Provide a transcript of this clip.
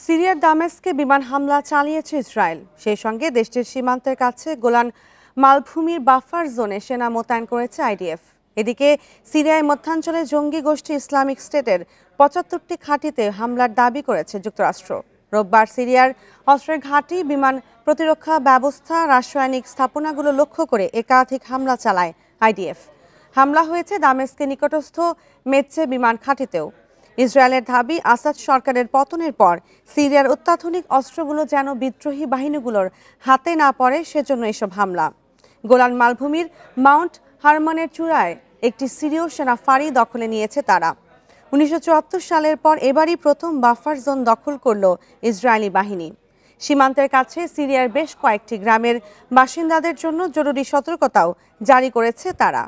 সিরিয়ার দামেস্কে বিমান হামলা চালিয়েছে ইসরায়েল। সেই সঙ্গে দেশটির সীমান্তের কাছে গোলান মালভূমির বাফার জোনে সেনা মোতায়েন করেছে আইডিএফ। এদিকে সিরিয়ার মধ্যাঞ্চলে জঙ্গি গোষ্ঠী ইসলামিক স্টেটের ৭৫টি ঘাঁটিতে হামলার দাবি করেছে যুক্তরাষ্ট্র। রোববার সিরিয়ার অস্ত্রের ঘাঁটি, বিমান প্রতিরক্ষা ব্যবস্থা, রাসায়নিক স্থাপনাগুলো লক্ষ্য করে একাধিক হামলা চালায় আইডিএফ। হামলা হয়েছে দামেস্কের নিকটস্থ মেচ্ছে বিমান ঘাঁটিতেও। ইসরায়েলের দাবি, আসাদ সরকারের পতনের পর সিরিয়ার অত্যাধুনিক অস্ত্রগুলো যেন বিদ্রোহী বাহিনীগুলোর হাতে না পড়ে, সেজন্য এসব হামলা। গোলান মালভূমির মাউন্ট হারমনের চূড়ায় একটি সিরীয় সেনা ফাঁড়ি দখলে নিয়েছে তারা। ১৯৭৪ সালের পর এবারই প্রথম বাফার জোন দখল করল ইসরায়েলি বাহিনী। সীমান্তের কাছে সিরিয়ার বেশ কয়েকটি গ্রামের বাসিন্দাদের জন্য জরুরি সতর্কতাও জারি করেছে তারা।